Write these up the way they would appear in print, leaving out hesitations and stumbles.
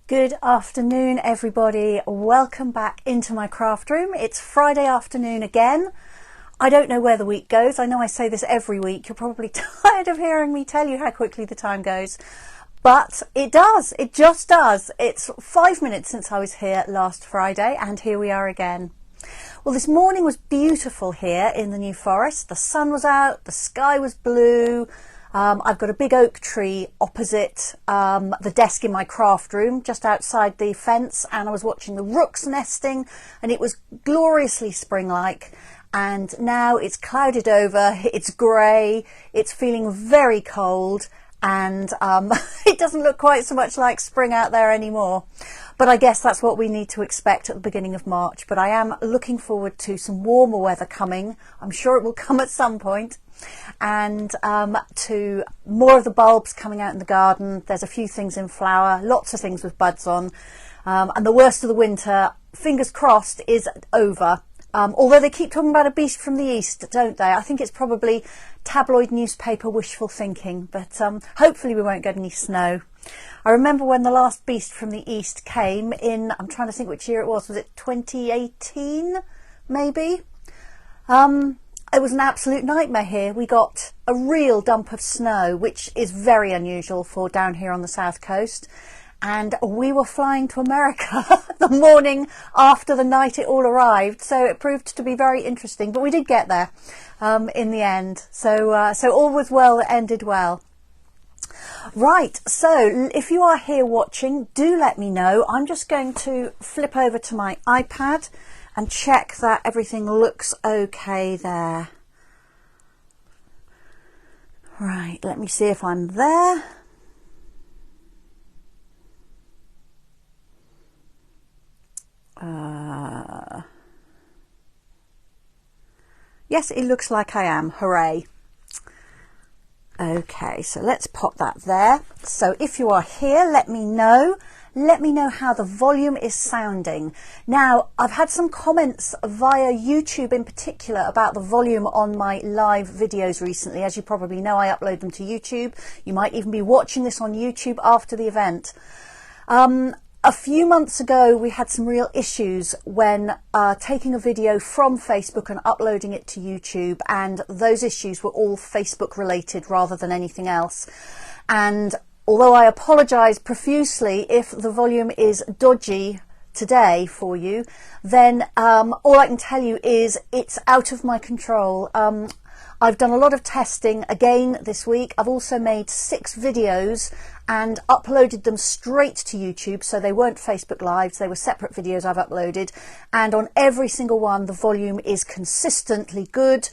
Good afternoon, everybody. Welcome back into my craft room. It's Friday afternoon again. I don't know where the week goes. I know I say this every week. You're probably tired of hearing me tell you how quickly the time goes, but it does. It just does. It's 5 minutes since I was here last Friday, and here we are again. Well, this morning was beautiful here in the New Forest. The sun was out, the sky was blue. I've got a big oak tree opposite the desk in my craft room, just outside the fence, and I was watching the rooks nesting, and it was gloriously spring-like. And now it's clouded over, it's grey, it's feeling very cold, and it doesn't look quite so much like spring out there anymore. But I guess that's what we need to expect at the beginning of March. But I am looking forward to some warmer weather coming. I'm sure it will come at some point. And to more of the bulbs coming out in the garden. There's a few things in flower, lots of things with buds on. And the worst of the winter, fingers crossed, is over. Although they keep talking about a beast from the east, don't they? I think it's probably tabloid newspaper wishful thinking, but hopefully we won't get any snow. I remember when the last beast from the east came in, I'm trying to think which year it was it 2018 maybe? It was an absolute nightmare here. We got a real dump of snow, which is very unusual for down here on the south coast. And we were flying to America the morning after the night it all arrived. So it proved to be very interesting, but we did get there in the end. So all was well that ended well. Right, so if you are here watching, do let me know. I'm just going to flip over to my iPad and check that everything looks okay there. Right, let me see if I'm there. Yes, it looks like I am. Hooray. Okay, so let's pop that there. So if you are here, let me know. Let me know how the volume is sounding. Now, I've had some comments via YouTube in particular about the volume on my live videos recently. As you probably know, I upload them to YouTube. You might even be watching this on YouTube after the event. A few months ago, we had some real issues when taking a video from Facebook and uploading it to YouTube, and those issues were all Facebook related rather than anything else. And although I apologise profusely if the volume is dodgy today for you, then all I can tell you is it's out of my control. I've done a lot of testing again this week. I've also made 6 videos and uploaded them straight to YouTube, so they weren't Facebook Lives, they were separate videos I've uploaded, and on every single one the volume is consistently good.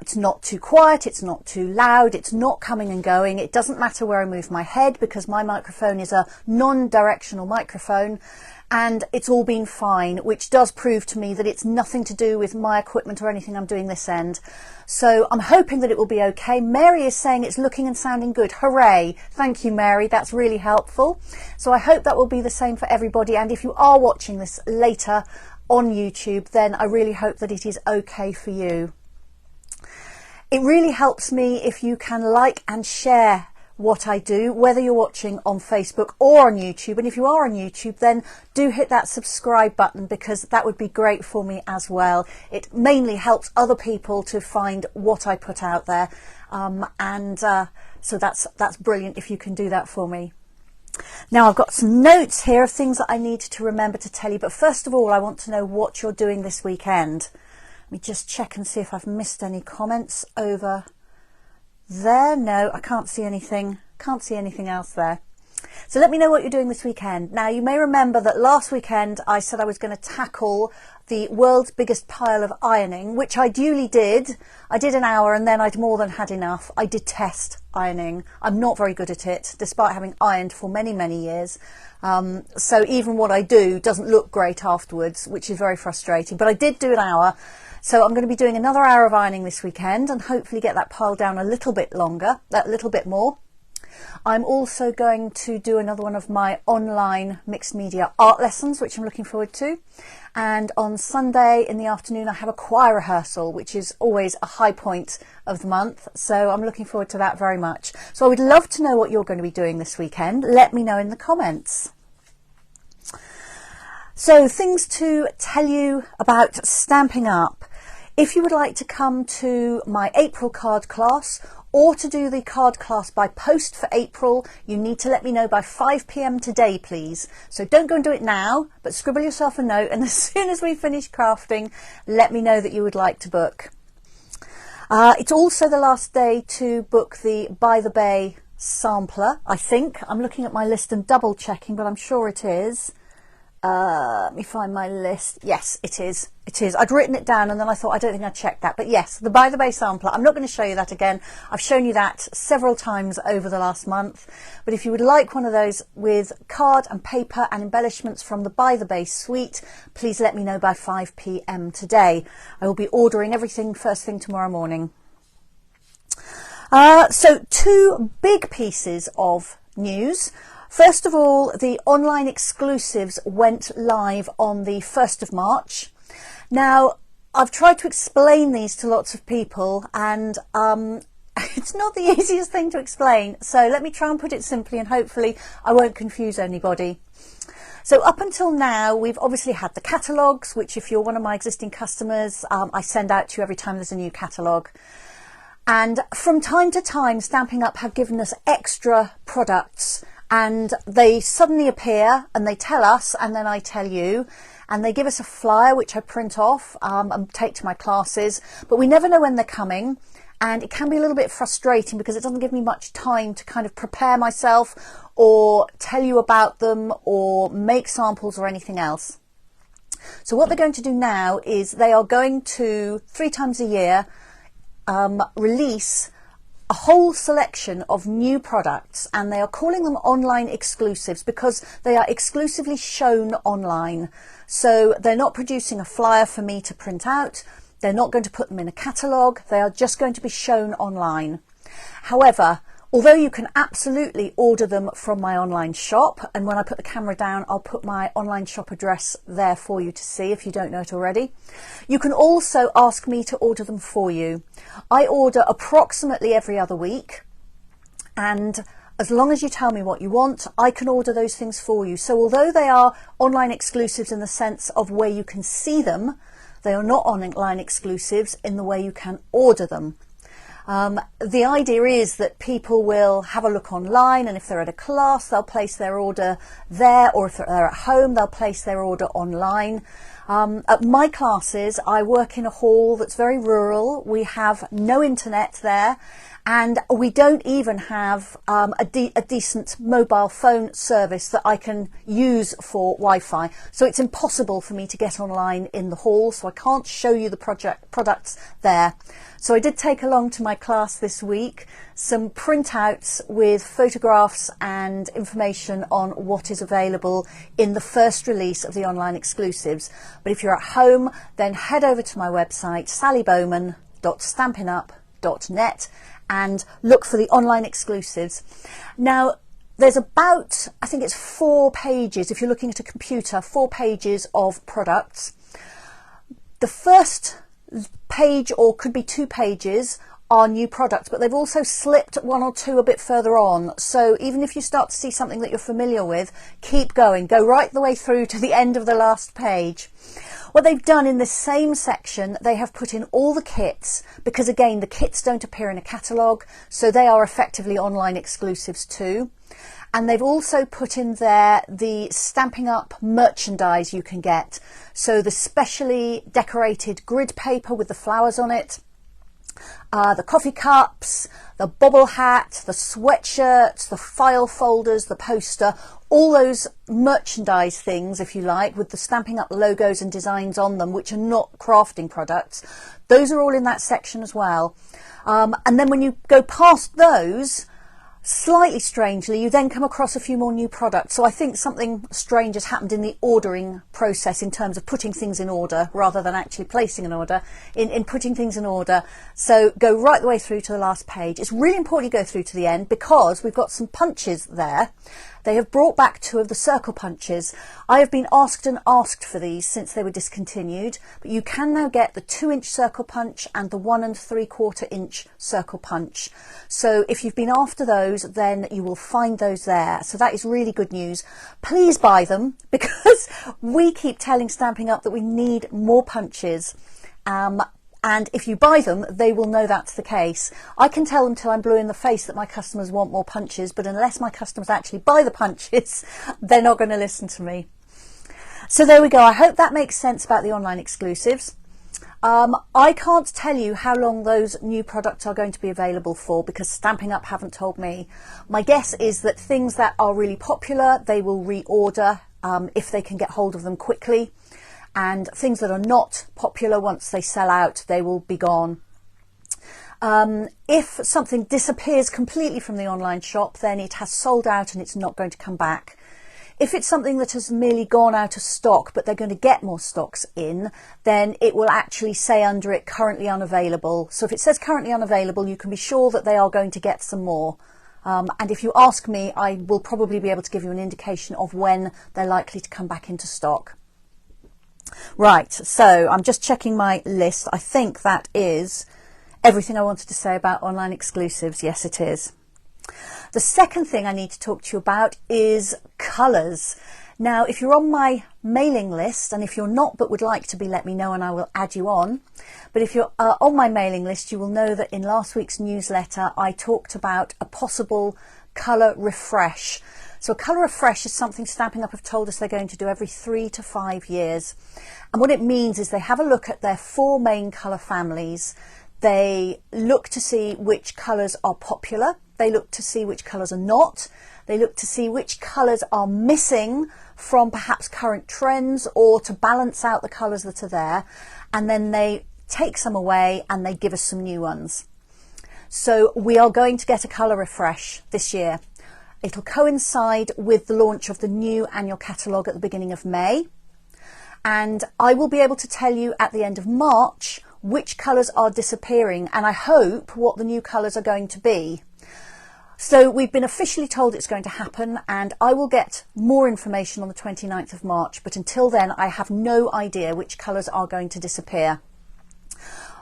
It's not too quiet, it's not too loud, it's not coming and going. It doesn't matter where I move my head because my microphone is a non-directional microphone, and it's all been fine, which does prove to me that it's nothing to do with my equipment or anything I'm doing this end. So I'm hoping that it will be okay. Mary is saying it's looking and sounding good. Hooray. Thank you, Mary. That's really helpful. So I hope that will be the same for everybody. And if you are watching this later on YouTube, then I really hope that it is okay for you. It really helps me if you can like and share what I do, whether you're watching on Facebook or on YouTube. And if you are on YouTube, then do hit that subscribe button because that would be great for me as well. It mainly helps other people to find what I put out there. So that's brilliant if you can do that for me. Now I've got some notes here of things that I need to remember to tell you. But first of all, I want to know what you're doing this weekend. Let me just check and see if I've missed any comments over there. No, I can't see anything. Can't see anything else there. So let me know what you're doing this weekend. Now, you may remember that last weekend I said I was going to tackle the world's biggest pile of ironing, which I duly did. I did an hour and then I'd more than had enough. I detest ironing. I'm not very good at it, despite having ironed for many, many years. So even what I do doesn't look great afterwards, which is very frustrating. But I did do an hour. So I'm going to be doing another hour of ironing this weekend and hopefully get that pile down a little bit longer, a little bit more. I'm also going to do another one of my online mixed media art lessons, which I'm looking forward to. And on Sunday in the afternoon, I have a choir rehearsal, which is always a high point of the month. So I'm looking forward to that very much. So I would love to know what you're going to be doing this weekend. Let me know in the comments. So things to tell you about Stamping Up. If you would like to come to my April card class or to do the card class by post for April, you need to let me know by 5 p.m. today, please. So don't go and do it now, but scribble yourself a note, and as soon as we finish crafting, let me know that you would like to book. It's also the last day to book the By the Bay sampler, I think. I'm looking at my list and double checking, but I'm sure it is. Let me find my list. Yes, it is. It is. I'd written it down and then I thought, I don't think I checked that. But yes, the By the Bay sampler. I'm not going to show you that again. I've shown you that several times over the last month. But if you would like one of those with card and paper and embellishments from the By the Bay suite, please let me know by 5 p.m. today. I will be ordering everything first thing tomorrow morning. So 2 big pieces of news. First of all, the online exclusives went live on the 1st of March. Now, I've tried to explain these to lots of people, and it's not the easiest thing to explain. So let me try and put it simply, and hopefully I won't confuse anybody. So up until now, we've obviously had the catalogues, which if you're one of my existing customers, I send out to you every time there's a new catalogue. And from time to time, Stamping Up have given us extra products, and they suddenly appear and they tell us, and then I tell you, and they give us a flyer which I print off and take to my classes, but we never know when they're coming, and it can be a little bit frustrating because it doesn't give me much time to kind of prepare myself or tell you about them or make samples or anything else. So what they're going to do now is they are going to 3 times a year release a whole selection of new products, and they are calling them online exclusives because they are exclusively shown online. So they're not producing a flyer for me to print out. They're not going to put them in a catalogue. They are just going to be shown online. However, although you can absolutely order them from my online shop, and when I put the camera down, I'll put my online shop address there for you to see if you don't know it already. You can also ask me to order them for you. I order approximately every other week, and as long as you tell me what you want, I can order those things for you. So although they are online exclusives in the sense of where you can see them, they are not online exclusives in the way you can order them. The idea is that people will have a look online, and if they're at a class, they'll place their order there, or if they're at home, they'll place their order online. At my classes, I work in a hall that's very rural. We have no internet there, and we don't even have a decent mobile phone service that I can use for Wi-Fi. So it's impossible for me to get online in the hall, so I can't show you the products there. So I did take along to my class this week some printouts with photographs and information on what is available in the first release of the online exclusives. But if you're at home, then head over to my website, sallybowman.stampinup.net, and look for the online exclusives. Now, there's about, I think it's 4 pages, if you're looking at a computer, 4 pages of products. The first page, or could be 2 pages, are new products, but they've also slipped 1 or 2 a bit further on. So even if you start to see something that you're familiar with, keep going. Go right the way through to the end of the last page. What they've done in the same section, they have put in all the kits, because again, the kits don't appear in a catalogue, so they are effectively online exclusives too. And they've also put in there the Stamping Up merchandise you can get. So the specially decorated grid paper with the flowers on it, the coffee cups, the bobble hat, the sweatshirts, the file folders, the poster, all those merchandise things, if you like, with the Stamping Up logos and designs on them, which are not crafting products. Those are all in that section as well. And then when you go past those, slightly strangely, you then come across a few more new products. So I think something strange has happened in the ordering process in terms of putting things in order rather than actually placing an order, in putting things in order. So go right the way through to the last page. It's really important you go through to the end because we've got some punches there. They have brought back 2 of the circle punches. I have been asked and asked for these since they were discontinued, but you can now get the 2-inch circle punch and the 1 3/4 inch circle punch. So if you've been after those, then you will find those there. So that is really good news. Please buy them, because we keep telling Stamping Up that we need more punches. And if you buy them, they will know that's the case. I can tell them till I'm blue in the face that my customers want more punches, but unless my customers actually buy the punches, they're not going to listen to me. So there we go. I hope that makes sense about the online exclusives. I can't tell you how long those new products are going to be available for, because Stamping Up haven't told me. My guess is that things that are really popular, they will reorder if they can get hold of them quickly. And things that are not popular, once they sell out, they will be gone. If something disappears completely from the online shop, then it has sold out and it's not going to come back. If it's something that has merely gone out of stock, but they're going to get more stocks in, then it will actually say under it currently unavailable. So if it says currently unavailable, you can be sure that they are going to get some more. And if you ask me, I will probably be able to give you an indication of when they're likely to come back into stock. Right, so I'm just checking my list. I think that is everything I wanted to say about online exclusives. Yes, it is. The second thing I need to talk to you about is colours. Now, if you're on my mailing list, and if you're not but would like to be, let me know and I will add you on. But if you're on my mailing list, you will know that in last week's newsletter, I talked about a possible colour refresh. So a colour refresh is something Stamping Up have told us they're going to do every 3 to 5 years. And what it means is they have a look at their 4 main colour families. They look to see which colours are popular. They look to see which colours are not. They look to see which colours are missing from perhaps current trends, or to balance out the colours that are there. And then they take some away and they give us some new ones. So we are going to get a colour refresh this year. It'll coincide with the launch of the new annual catalogue at the beginning of May. And I will be able to tell you at the end of March which colours are disappearing, and I hope what the new colours are going to be. So we've been officially told it's going to happen, and I will get more information on the 29th of March. But until then, I have no idea which colours are going to disappear.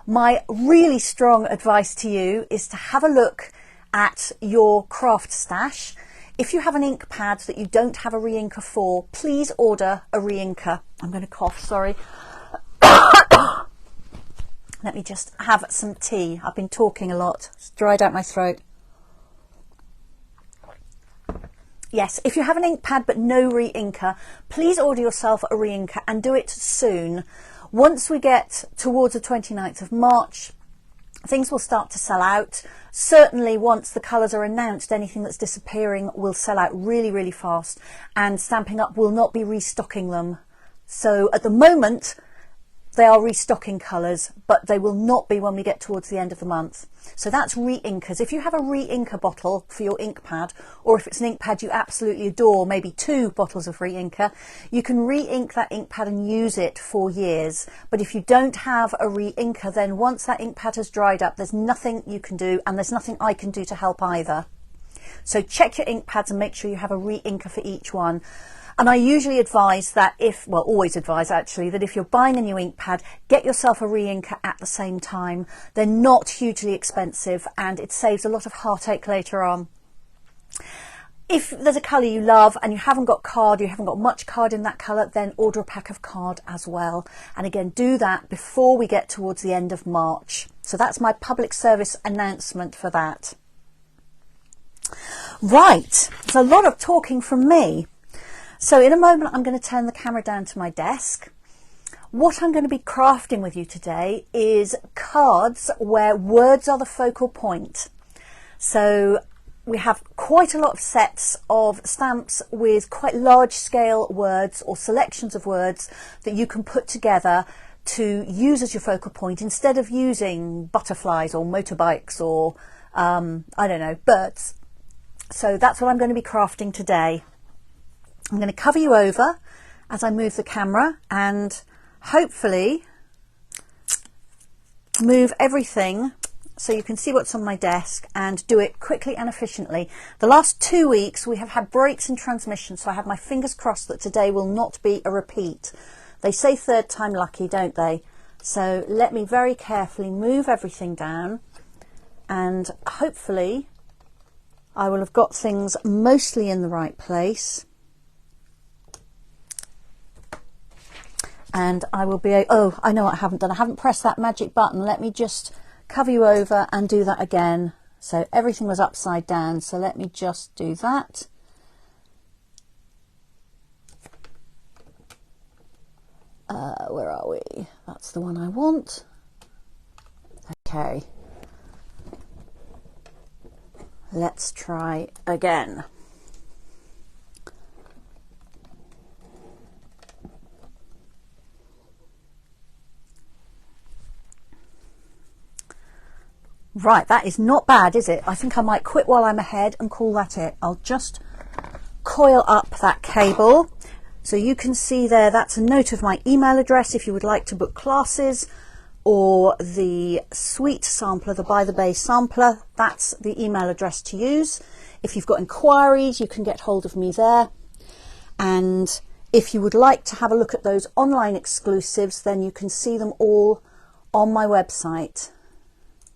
My really strong advice to you is to have a look at your craft stash. If you have an ink pad that you don't have a re-inker for, please order a re-inker. I'm going to cough, sorry. Let me just have some tea. I've been talking a lot. It's dried out my throat. Yes, if you have an ink pad but no re-inker, please order yourself a re-inker and do it soon. Once we get towards the 29th of March, things will start to sell out. Certainly once the colours are announced, anything that's disappearing will sell out really, really fast, and Stamping Up will not be restocking them. So at the moment, they are restocking colours, but they will not be when we get towards the end of the month. So that's re-inkers. If you have a re-inker bottle for your ink pad, or if it's an ink pad you absolutely adore, maybe 2 bottles of re-inker, you can re-ink that ink pad and use it for years. But if you don't have a re-inker, then once that ink pad has dried up, there's nothing you can do, and there's nothing I can do to help either. So check your ink pads and make sure you have a re-inker for each one. And I usually advise that always advise actually, that if you're buying a new ink pad, get yourself a re-inker at the same time. They're not hugely expensive and it saves a lot of heartache later on. If there's a colour you love and you haven't got much card in that colour, then order a pack of card as well. And again, do that before we get towards the end of March. So that's my public service announcement for that. Right, there's a lot of talking from me. So in a moment, I'm going to turn the camera down to my desk. What I'm going to be crafting with you today is cards where words are the focal point. So we have quite a lot of sets of stamps with quite large scale words or selections of words that you can put together to use as your focal point instead of using butterflies or motorbikes or, I don't know, birds. So that's what I'm going to be crafting today. I'm going to cover you over as I move the camera and hopefully move everything so you can see what's on my desk and do it quickly and efficiently. The last 2 weeks we have had breaks in transmission, so I have my fingers crossed that today will not be a repeat. They say third time lucky, don't they? So let me very carefully move everything down, and hopefully I will have got things mostly in the right place. And I will be, oh, I know what I haven't done. I haven't pressed that magic button. Let me just cover you over and do that again. So everything was upside down. So let me just do that. Where are we? That's the one I want. Okay. Let's try again. Right, that is not bad, is it? I think I might quit while I'm ahead and call that it. I'll just coil up that cable. So you can see there, that's a note of my email address if you would like to book classes, or the sweet sampler, the By the Bay sampler, that's the email address to use. If you've got inquiries, you can get hold of me there. And if you would like to have a look at those online exclusives, then you can see them all on my website,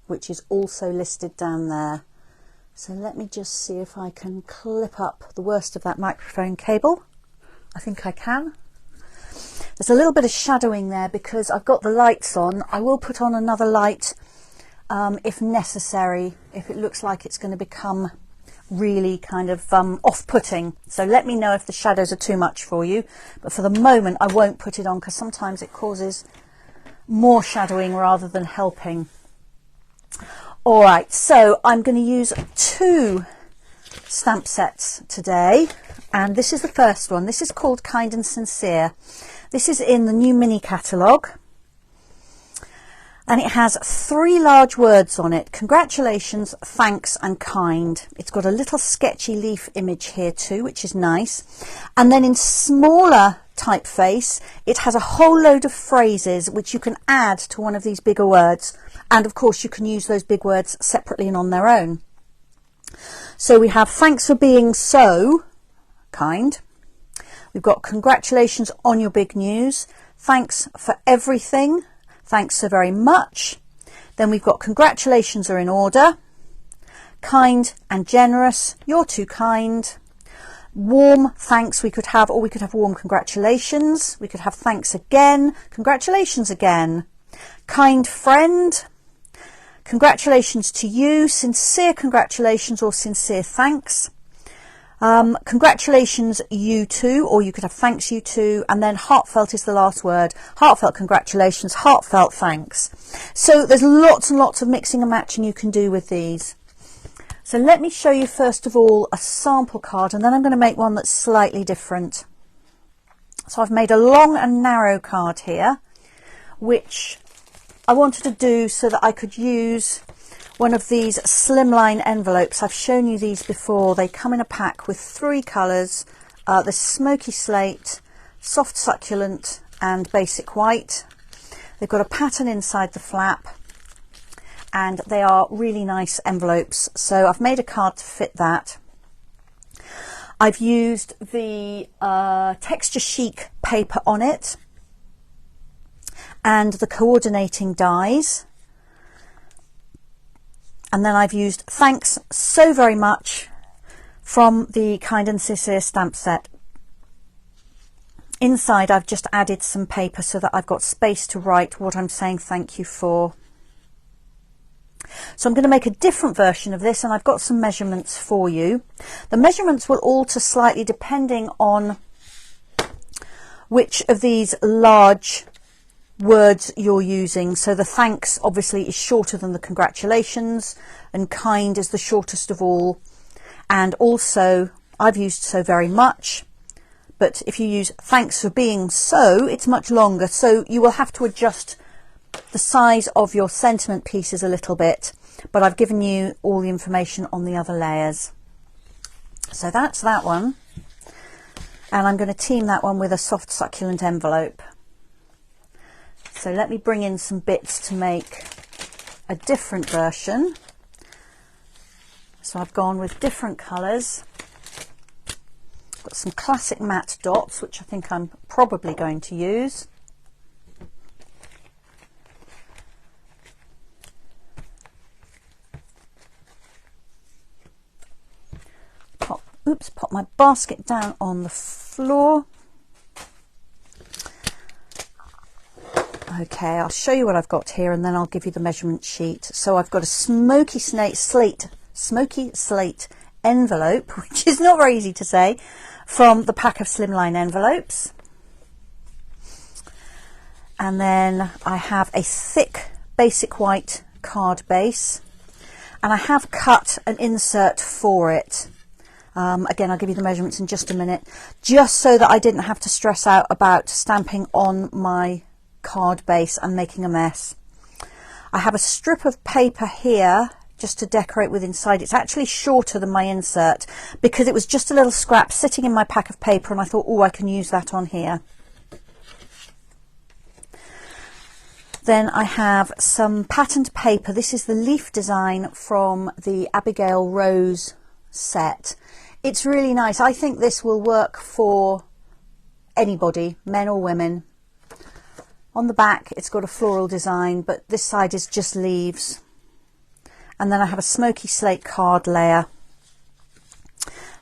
which is also listed down there. So let me just see if I can clip up the worst of that microphone cable. I think I can. There's a little bit of shadowing there because I've got the lights on. I will put on another light if necessary, if it looks like it's going to become really kind of off-putting. So let me know if the shadows are too much for you. But for the moment, I won't put it on because sometimes it causes more shadowing rather than helping. All right, so I'm going to use 2 stamp sets today, and this is the first one. This is called Kind and Sincere. This is in the new mini catalogue, and it has 3 large words on it: congratulations, thanks and kind. It's got a little sketchy leaf image here too, which is nice. And then in smaller typeface, it has a whole load of phrases which you can add to one of these bigger words. And of course you can use those big words separately and on their own. So we have thanks for being so kind. We've got congratulations on your big news. Thanks for everything. Thanks so very much. Then we've got congratulations are in order. Kind and generous. You're too kind. Warm thanks we could have, or we could have warm congratulations. We could have thanks again. Congratulations again. Kind friend. Congratulations to you, sincere congratulations or sincere thanks. Congratulations you too, or you could have thanks you too, and then heartfelt is the last word. Heartfelt congratulations, heartfelt thanks. So there's lots and lots of mixing and matching you can do with these. So let me show you first of all a sample card, and then I'm going to make one that's slightly different. So I've made a long and narrow card here, which I wanted to do so that I could use one of these slimline envelopes. I've shown you these before. They come in a pack with 3 colours. The smoky slate, soft succulent and basic white. They've got a pattern inside the flap, and they are really nice envelopes. So I've made a card to fit that. I've used the texture chic paper on it and the coordinating dies, and then I've used thanks so very much from the Kind and Sincere stamp set. Inside I've just added some paper so that I've got space to write what I'm saying thank you for. So I'm going to make a different version of this, and I've got some measurements for you. The measurements will alter slightly depending on which of these large words you're using. So the thanks obviously is shorter than the congratulations, and kind is the shortest of all. And also I've used so very much, but if you use thanks for being so, it's much longer. So you will have to adjust the size of your sentiment pieces a little bit, but I've given you all the information on the other layers. So that's that one, and I'm going to team that one with a soft succulent envelope. So let me bring in some bits to make a different version. So I've gone with different colours. Got some classic matte dots, which I think I'm probably going to use. Pop my basket down on the floor. Okay, I'll show you what I've got here and then I'll give you the measurement sheet. So I've got a smoky slate envelope, which is not very easy to say, from the pack of slimline envelopes. And then I have a thick basic white card base, and I have cut an insert for it. Again, I'll give you the measurements in just a minute, just so that I didn't have to stress out about stamping on my card base and making a mess. I have a strip of paper here just to decorate with inside. It's actually shorter than my insert because it was just a little scrap sitting in my pack of paper, and I thought, oh, I can use that on here. Then I have some patterned paper. This is the leaf design from the Abigail Rose set. It's really nice. I think this will work for anybody, men or women. On the back it's got a floral design, but this side is just leaves. And then I have a smoky slate card layer.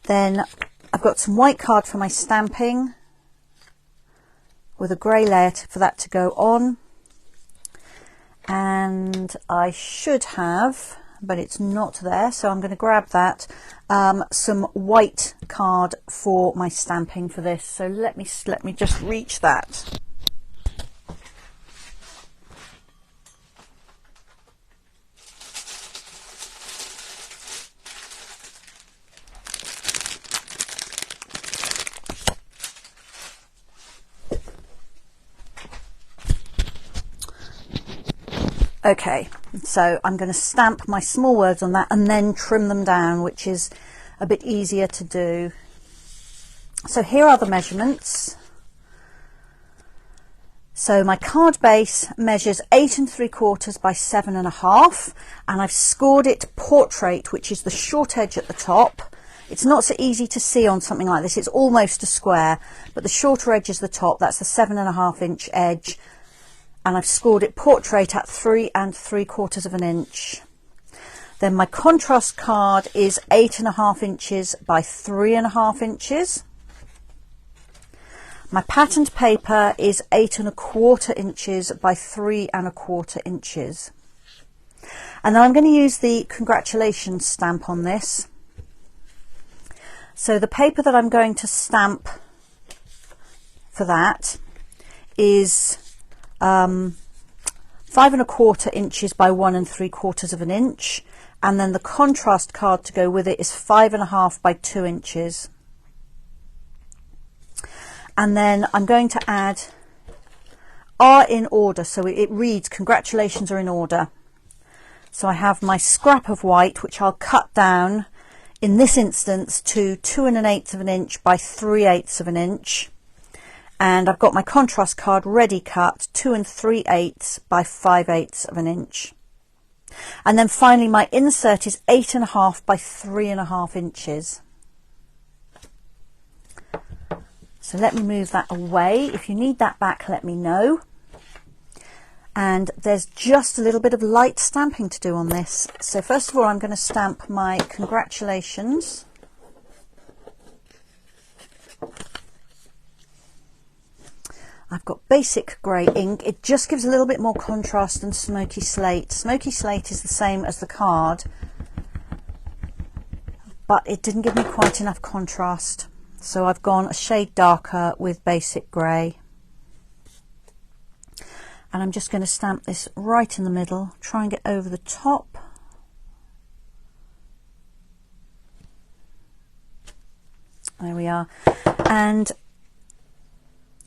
Then I've got some white card for my stamping with a grey layer for that to go on. And I should have, but it's not there, so I'm going to grab that, some white card for my stamping for this. So let me just reach that. Okay, so I'm going to stamp my small words on that and then trim them down, which is a bit easier to do. So here are the measurements. So my card base measures 8 3/4 by 7.5, and I've scored it portrait, which is the short edge at the top. It's not so easy to see on something like this. It's almost a square, but the shorter edge is the top. That's the 7.5 inch edge. And I've scored it portrait at 3 3/4 inch. Then my contrast card is 8.5 inches by 3.5 inches. My patterned paper is 8 1/4 inches by 3 1/4 inches. And then I'm going to use the congratulations stamp on this. So the paper that I'm going to stamp for that is 5 1/4 inches by 1 3/4 inch, and then the contrast card to go with it is 5.5 by 2 inches. And then I'm going to add are in order, so it reads congratulations are in order. So I have my scrap of white, which I'll cut down in this instance to 2 1/8 inch by 3/8 inch. And I've got my contrast card ready cut, 2 3/8 by 5/8 inch. And then finally my insert is 8.5 by 3.5 inches. So let me move that away. If you need that back, let me know. And there's just a little bit of light stamping to do on this. So first of all, I'm going to stamp my congratulations. I've got basic grey ink. It just gives a little bit more contrast than smoky slate. Smoky slate is the same as the card, but it didn't give me quite enough contrast. So I've gone a shade darker with basic grey. And I'm just going to stamp this right in the middle, try and get over the top. There we are. And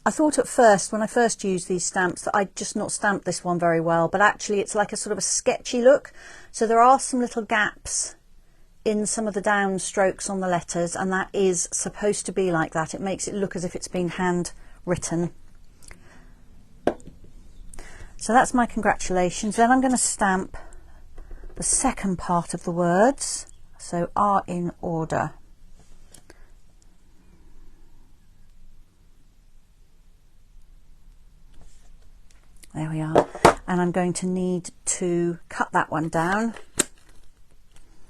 I thought at first, when I first used these stamps, that I'd just not stamped this one very well, but actually it's like a sort of a sketchy look. So there are some little gaps in some of the down strokes on the letters, and that is supposed to be like that. It makes it look as if it's been hand written. So that's my congratulations. Then I'm going to stamp the second part of the words, so are in order. There we are. And I'm going to need to cut that one down.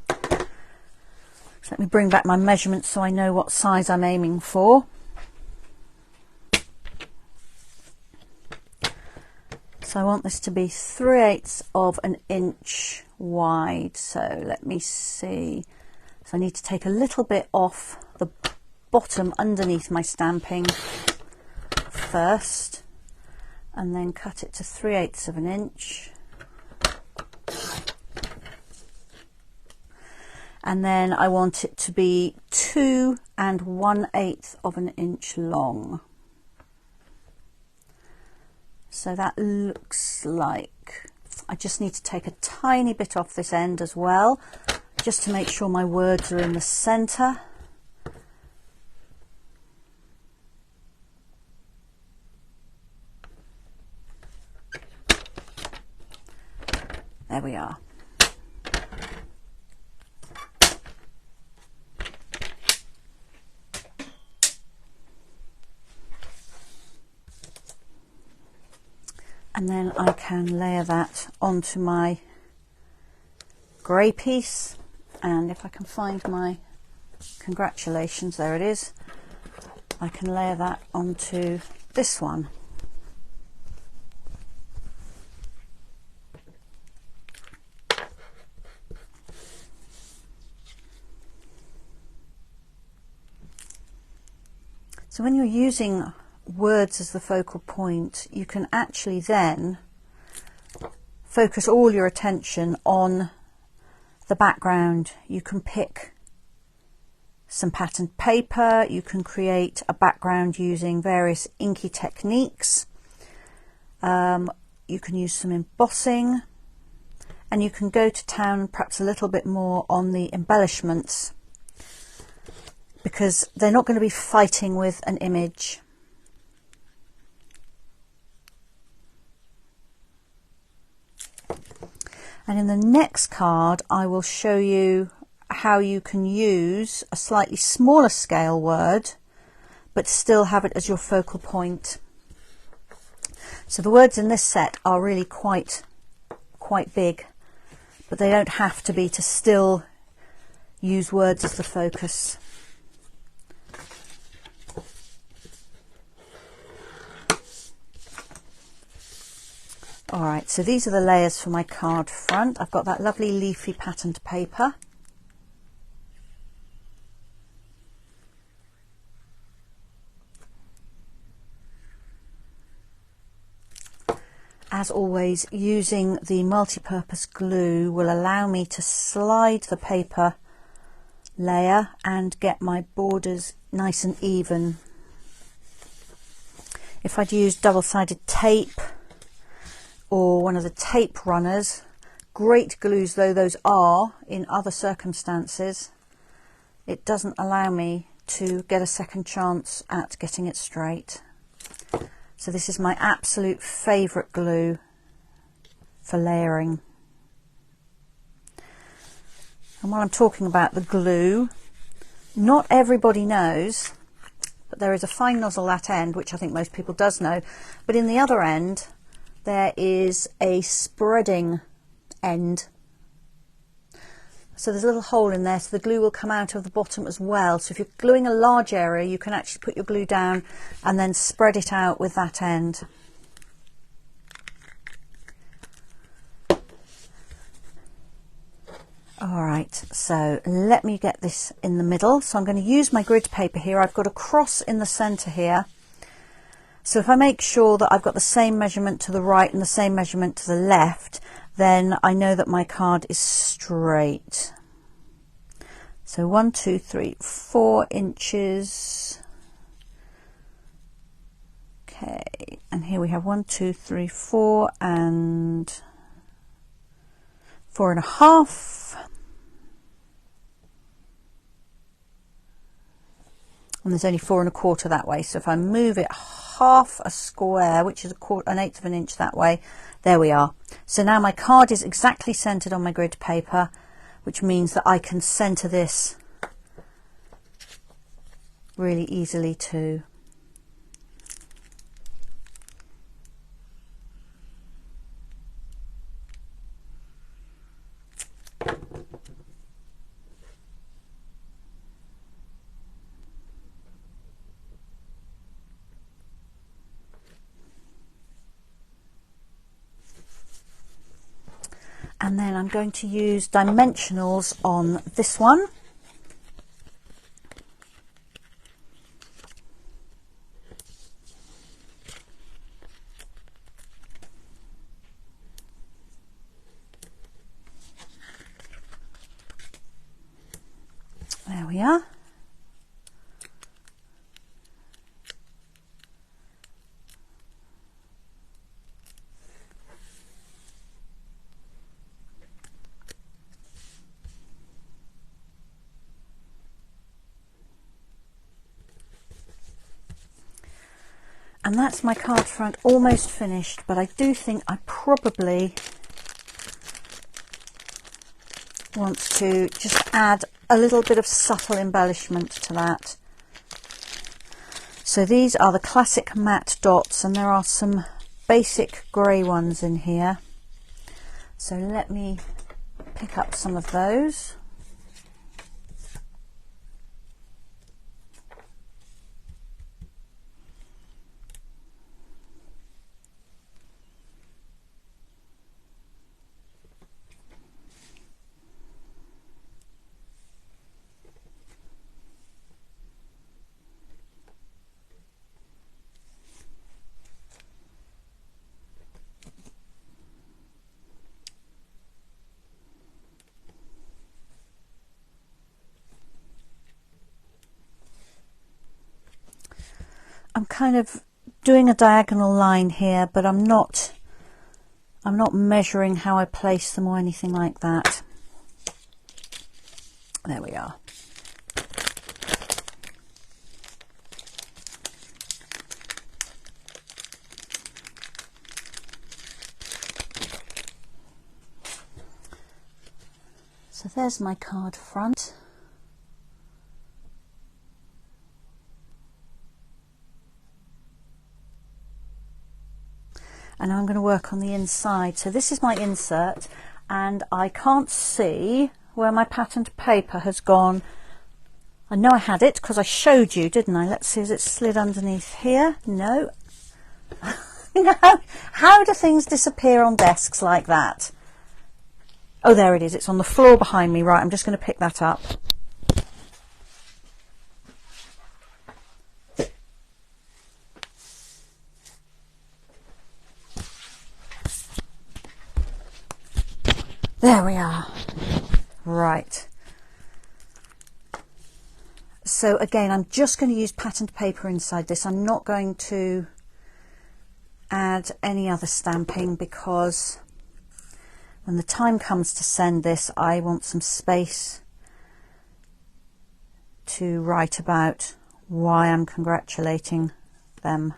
So let me bring back my measurements so I know what size I'm aiming for. So I want this to be 3/8 of an inch wide. So let me see. So I need to take a little bit off the bottom underneath my stamping first, and then cut it to 3/8 of an inch. And then I want it to be 2 1/8 of an inch long. So that looks like, I just need to take a tiny bit off this end as well, just to make sure my words are in the center. There we are. And then I can layer that onto my grey piece, and if I can find my congratulations, there it is, I can layer that onto this one. So when you're using words as the focal point, you can actually then focus all your attention on the background. You can pick some patterned paper, you can create a background using various inky techniques, you can use some embossing, and you can go to town perhaps a little bit more on the embellishments, because they're not going to be fighting with an image. And in the next card, I will show you how you can use a slightly smaller scale word, but still have it as your focal point. So the words in this set are really quite big, but they don't have to be to still use words as the focus. Alright, so these are the layers for my card front. I've got that lovely leafy patterned paper. As always, using the multi-purpose glue will allow me to slide the paper layer and get my borders nice and even. If I'd used double-sided tape or one of the tape runners, great glues though those are in other circumstances, it doesn't allow me to get a second chance at getting it straight. So this is my absolute favourite glue for layering. And while I'm talking about the glue, not everybody knows, but there is a fine nozzle at end, which I think most people does know, but in the other end there is a spreading end. So there's a little hole in there, so the glue will come out of the bottom as well. So if you're gluing a large area, you can actually put your glue down and then spread it out with that end. Alright, so let me get this in the middle. So I'm going to use my grid paper here. I've got a cross in the centre here. So if I make sure that I've got the same measurement to the right and the same measurement to the left, then I know that my card is straight. So 1, 2, 3, 4 inches. Okay, and here we have 1, 2, 3, 4 and 4.5. And there's only 4 1/4 that way. So if I move it half a square, which is an eighth of an inch that way. There we are. So now my card is exactly centered on my grid paper, which means that I can center this really easily too. And then I'm going to use dimensionals on this one. There we are. And that's my card front almost finished, but I do think I probably want to just add a little bit of subtle embellishment to that. So these are the classic matte dots, and there are some basic grey ones in here. So let me pick up some of those. I'm kind of doing a diagonal line here, but I'm not measuring how I place them or anything like that. There we are. So there's my card front. And I'm going to work on the inside. So this is my insert, and I can't see where my patterned paper has gone. I know I had it because I showed you, didn't I? Let's see, is it slid underneath here? No. How do things disappear on desks like that? Oh, there it is. It's on the floor behind me. Right, I'm just going to pick that up. There we are. Right. So again, I'm just going to use patterned paper inside this. I'm not going to add any other stamping because when the time comes to send this, I want some space to write about why I'm congratulating them.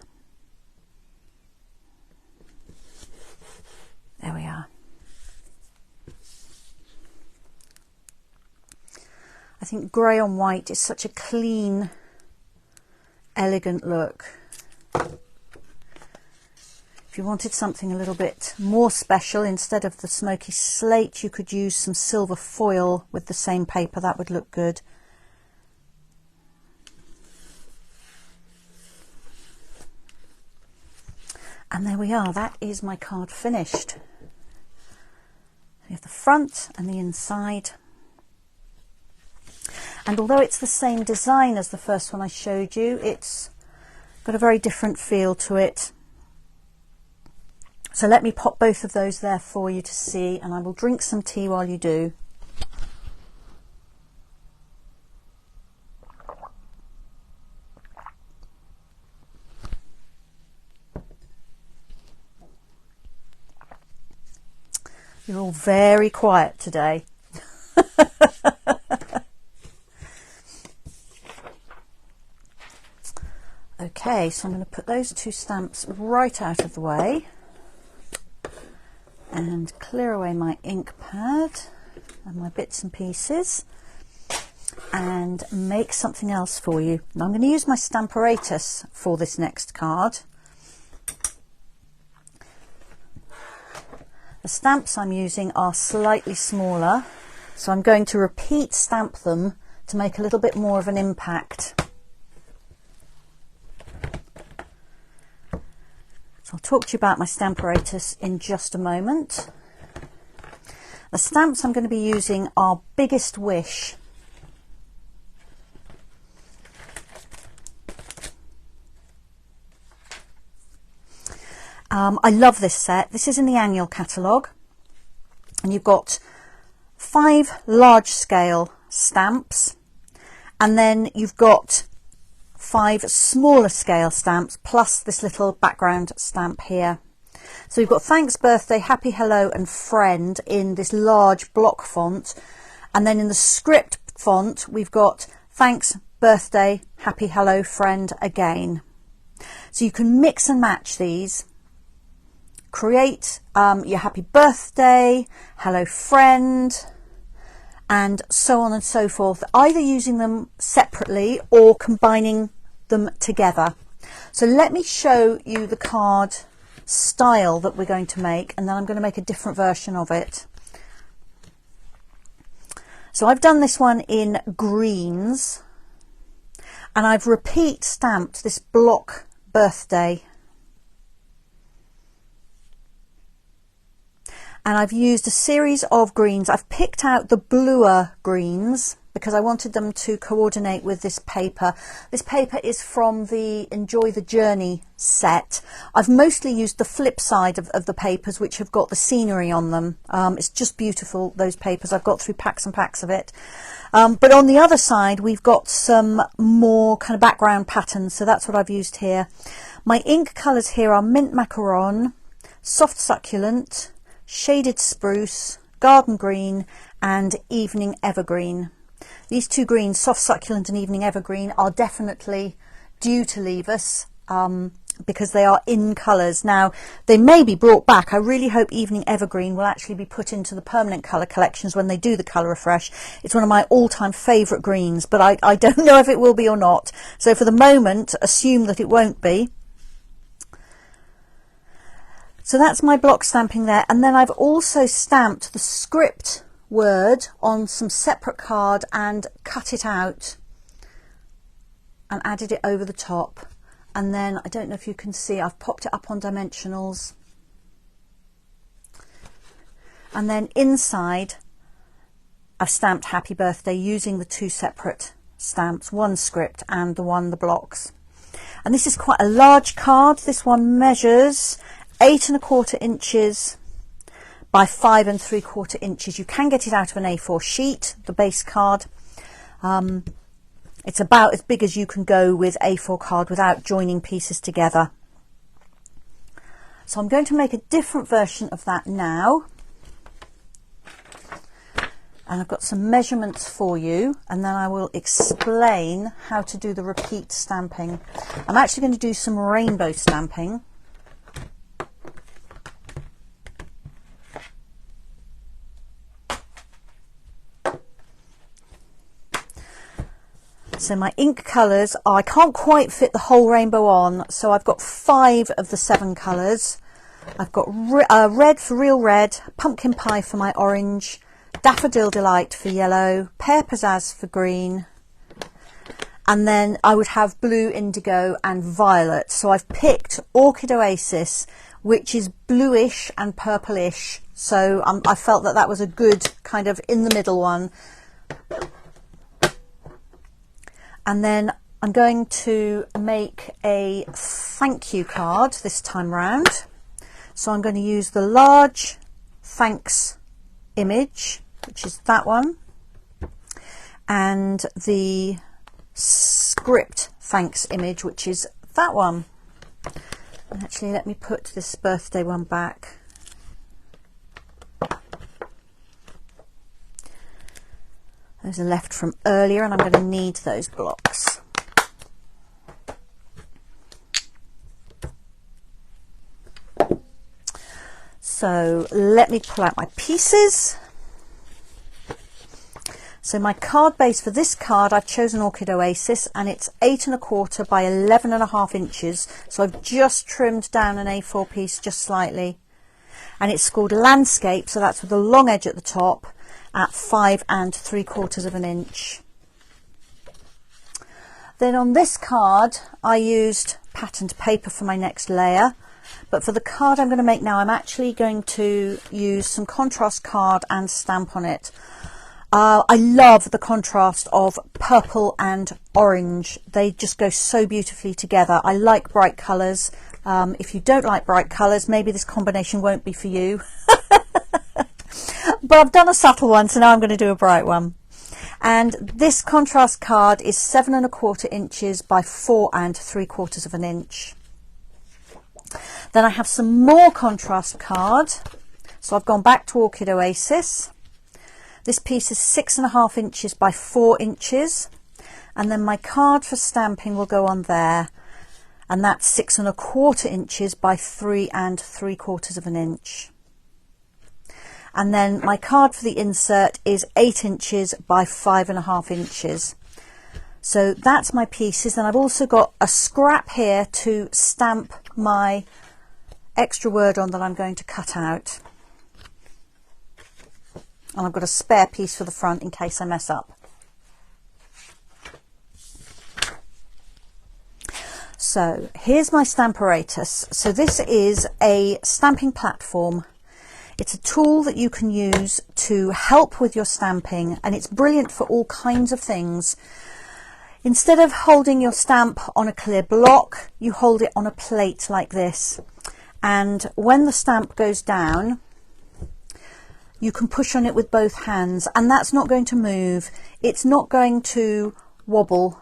There we are. I think grey on white is such a clean, elegant look. If you wanted something a little bit more special, instead of the smoky slate, you could use some silver foil with the same paper. That would look good. And there we are. That is my card finished. We have the front and the inside. And although it's the same design as the first one I showed you, it's got a very different feel to it. So let me pop both of those there for you to see, and I will drink some tea while you do. You're all very quiet today. Okay, so I'm going to put those two stamps right out of the way and clear away my ink pad and my bits and pieces and make something else for you. Now I'm going to use my Stamparatus for this next card. The stamps I'm using are slightly smaller, so I'm going to repeat stamp them to make a little bit more of an impact. So I'll talk to you about my Stamparatus in just a moment. The stamps I'm going to be using are Biggest Wish. I love this set. This is in the annual catalogue, and you've got 5 large scale stamps, and then you've got 5 smaller scale stamps plus this little background stamp here. So you've got thanks, birthday, happy, hello and friend in this large block font, and then in the script font we've got thanks, birthday, happy, hello, friend again. So you can mix and match these, create your happy birthday, hello friend, and so on and so forth, either using them separately or combining them together. So let me show you the card style that we're going to make, and then I'm going to make a different version of it. So I've done this one in greens, and I've repeat stamped this block birthday, and I've used a series of greens. I've picked out the bluer greens because I wanted them to coordinate with this paper. This paper is from the Enjoy the Journey set. I've mostly used the flip side of the papers, which have got the scenery on them. It's just beautiful, those papers. I've got through packs and packs of it. But on the other side, we've got some more kind of background patterns, so that's what I've used here. My ink colours here are Mint Macaron, Soft Succulent, Shaded Spruce, Garden Green and Evening Evergreen. These two greens, Soft Succulent and Evening Evergreen, are definitely due to leave us because they are in colours. Now, they may be brought back. I really hope Evening Evergreen will actually be put into the permanent colour collections when they do the colour refresh. It's one of my all-time favourite greens, but I don't know if it will be or not. So for the moment, assume that it won't be. So that's my block stamping there, and then I've also stamped the script word on some separate card and cut it out and added it over the top. And then, I don't know if you can see, I've popped it up on dimensionals. And then inside, I've stamped Happy Birthday using the 2 separate stamps, one script and the blocks. And this is quite a large card. This one measures 8¼ inches by 5¾ inches. You can get it out of an A4 sheet, the base card. It's about as big as you can go with A4 card without joining pieces together. So I'm going to make a different version of that now. And I've got some measurements for you, and then I will explain how to do the repeat stamping. I'm actually going to do some rainbow stamping. So my ink colours, I can't quite fit the whole rainbow on, so I've got 5 of the 7 colours. I've got red for real red, pumpkin pie for my orange, daffodil delight for yellow, pear pizzazz for green, and then I would have blue, indigo and violet. So I've picked Orchid Oasis, which is bluish and purplish, so I felt that that was a good kind of in the middle one. And then I'm going to make a thank you card this time round. So I'm going to use the large thanks image, which is that one, and the script thanks image, which is that one. And actually, let me put this birthday one back. Those are left from earlier, and I'm going to need those blocks. So let me pull out my pieces. So my card base for this card, I've chosen Orchid Oasis, and it's 8 1/4 by 11.5 inches. So I've just trimmed down an A4 piece just slightly, and it's called Landscape, so that's with a long edge at the top at 5 3/4 inch. Then on this card, I used patterned paper for my next layer, but for the card I'm going to make now, I'm actually going to use some contrast card and stamp on it. I love the contrast of purple and orange. They just go so beautifully together. I like bright colours. If you don't like bright colours, maybe this combination won't be for you. But I've done a subtle one, so now I'm going to do a bright one. And this contrast card is 7 1/4 inches by 4 3/4 inch. Then I have some more contrast card. So I've gone back to Orchid Oasis. This piece is 6 1/2 inches by 4 inches. And then my card for stamping will go on there. And that's 6 1/4 inches by 3 3/4 inch. And then my card for the insert is 8 inches by 5 1/2 inches. So that's my pieces. Then I've also got a scrap here to stamp my extra word on that I'm going to cut out. And I've got a spare piece for the front in case I mess up. So here's my Stamparatus. So this is a stamping platform. It's a tool that you can use to help with your stamping, and it's brilliant for all kinds of things. Instead of holding your stamp on a clear block, you hold it on a plate like this. And when the stamp goes down, you can push on it with both hands, and that's not going to move. It's not going to wobble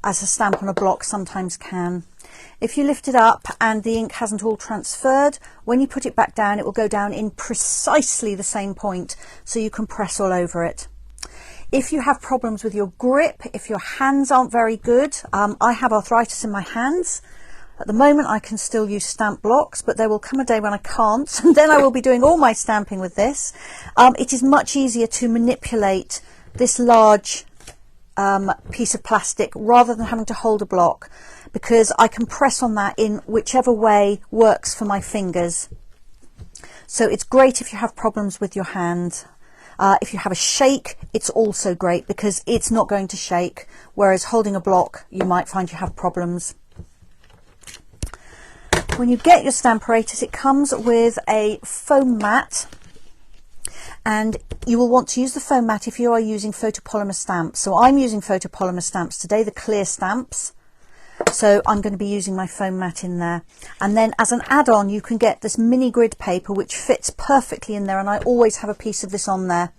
as a stamp on a block sometimes can. If you lift it up and the ink hasn't all transferred, when you put it back down, it will go down in precisely the same point, so you can press all over it. If you have problems with your grip, if your hands aren't very good, I have arthritis in my hands. At the moment I can still use stamp blocks, but there will come a day when I can't, and then I will be doing all my stamping with this. It is much easier to manipulate this large piece of plastic rather than having to hold a block, because I can press on that in whichever way works for my fingers. So it's great if you have problems with your hand. If you have a shake, it's also great because it's not going to shake, whereas holding a block, you might find you have problems. When you get your Stamparatus, it comes with a foam mat, and you will want to use the foam mat if you are using photopolymer stamps. So I'm using photopolymer stamps today, the clear stamps. So I'm going to be using my foam mat in there. And then as an add-on, you can get this mini grid paper which fits perfectly in there, and I always have a piece of this on there.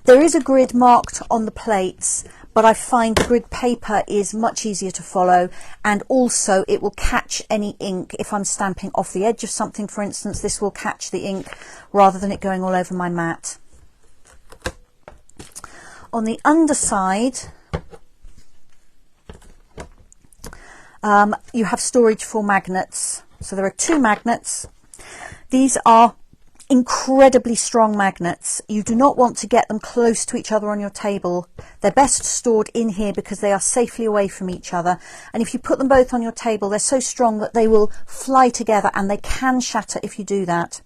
There is a grid marked on the plates, but I find the grid paper is much easier to follow, and also it will catch any ink. If I'm stamping off the edge of something, for instance, this will catch the ink rather than it going all over my mat. On the underside, you have storage for magnets. So there are 2 magnets. These are incredibly strong magnets. You do not want to get them close to each other on your table. They're best stored in here because they are safely away from each other. And if you put them both on your table, they're so strong that they will fly together, and they can shatter if you do that.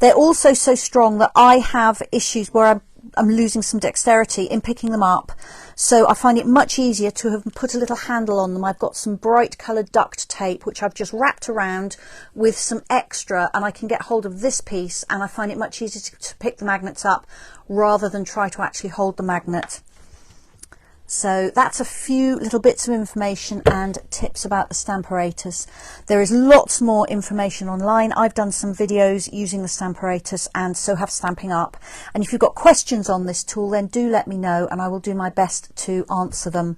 They're also so strong that I have issues where I'm losing some dexterity in picking them up. So I find it much easier to have put a little handle on them. I've got some bright coloured duct tape which I've just wrapped around with some extra, and I can get hold of this piece, and I find it much easier to pick the magnets up rather than try to actually hold the magnet. So that's a few little bits of information and tips about the Stamparatus. There is lots more information online. I've done some videos using the Stamparatus, and so have Stamping Up. And if you've got questions on this tool, then do let me know and I will do my best to answer them.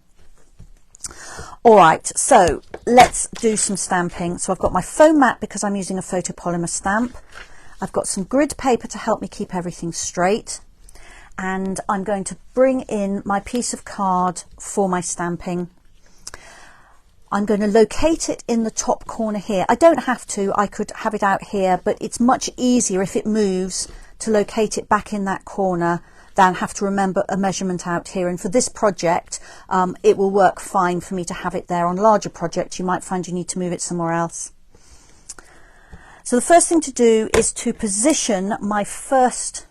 Alright, so let's do some stamping. So I've got my foam mat because I'm using a photopolymer stamp. I've got some grid paper to help me keep everything straight. And I'm going to bring in my piece of card for my stamping. I'm going to locate it in the top corner here. I don't have to, I could have it out here, but it's much easier if it moves to locate it back in that corner than have to remember a measurement out here. And for this project, it will work fine for me to have it there. On larger projects, you might find you need to move it somewhere else. So the first thing to do is to position my first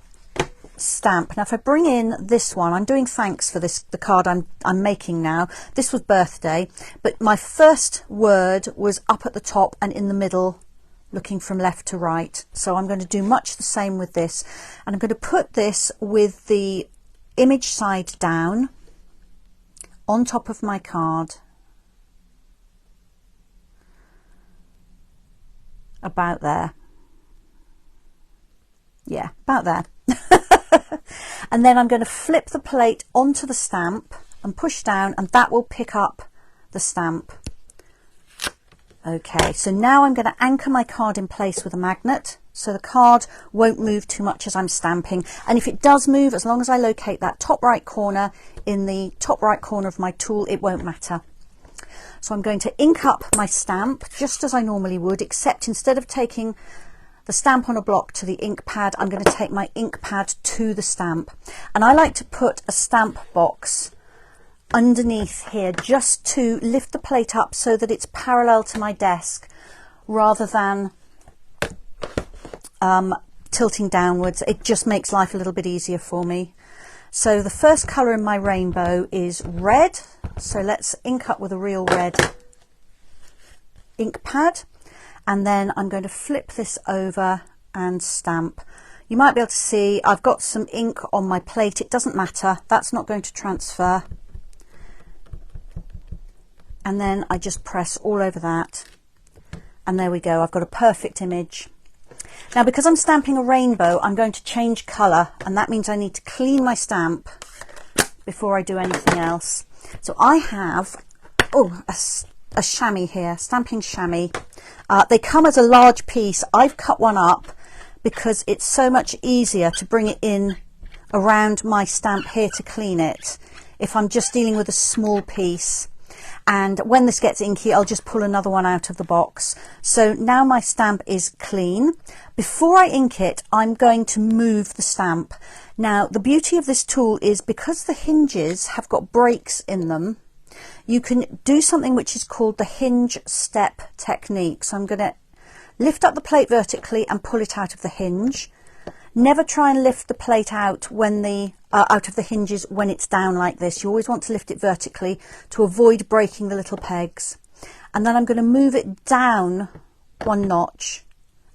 stamp. Now if I bring in this one, I'm doing thanks for this, the card I'm making now. This was birthday, but my first word was up at the top and in the middle, looking from left to right. So I'm going to do much the same with this, and I'm going to put this with the image side down on top of my card, about there. Yeah, about there. And then I'm going to flip the plate onto the stamp and push down, and that will pick up the stamp. Okay, so now I'm going to anchor my card in place with a magnet, so the card won't move too much as I'm stamping. And if it does move, as long as I locate that top right corner in the top right corner of my tool, it won't matter. So I'm going to ink up my stamp just as I normally would, except instead of taking the stamp on a block to the ink pad, I'm going to take my ink pad to the stamp. And I like to put a stamp box underneath here just to lift the plate up so that it's parallel to my desk rather than tilting downwards. It just makes life a little bit easier for me. So the first colour in my rainbow is red, so let's ink up with a real red ink pad. And then I'm going to flip this over and stamp. You might be able to see I've got some ink on my plate. It doesn't matter, that's not going to transfer. And then I just press all over that. And there we go, I've got a perfect image. Now because I'm stamping a rainbow, I'm going to change colour, and that means I need to clean my stamp before I do anything else. So I have a chamois here, stamping chamois. They come as a large piece. I've cut one up because it's so much easier to bring it in around my stamp here to clean it if I'm just dealing with a small piece. And when this gets inky, I'll just pull another one out of the box. So now my stamp is clean. Before I ink it, I'm going to move the stamp. Now the beauty of this tool is because the hinges have got breaks in them, you can do something which is called the Hinge Step Technique. So I'm going to lift up the plate vertically and pull it out of the hinge. Never try and lift the plate out when out of the hinges when it's down like this. You always want to lift it vertically to avoid breaking the little pegs. And then I'm going to move it down one notch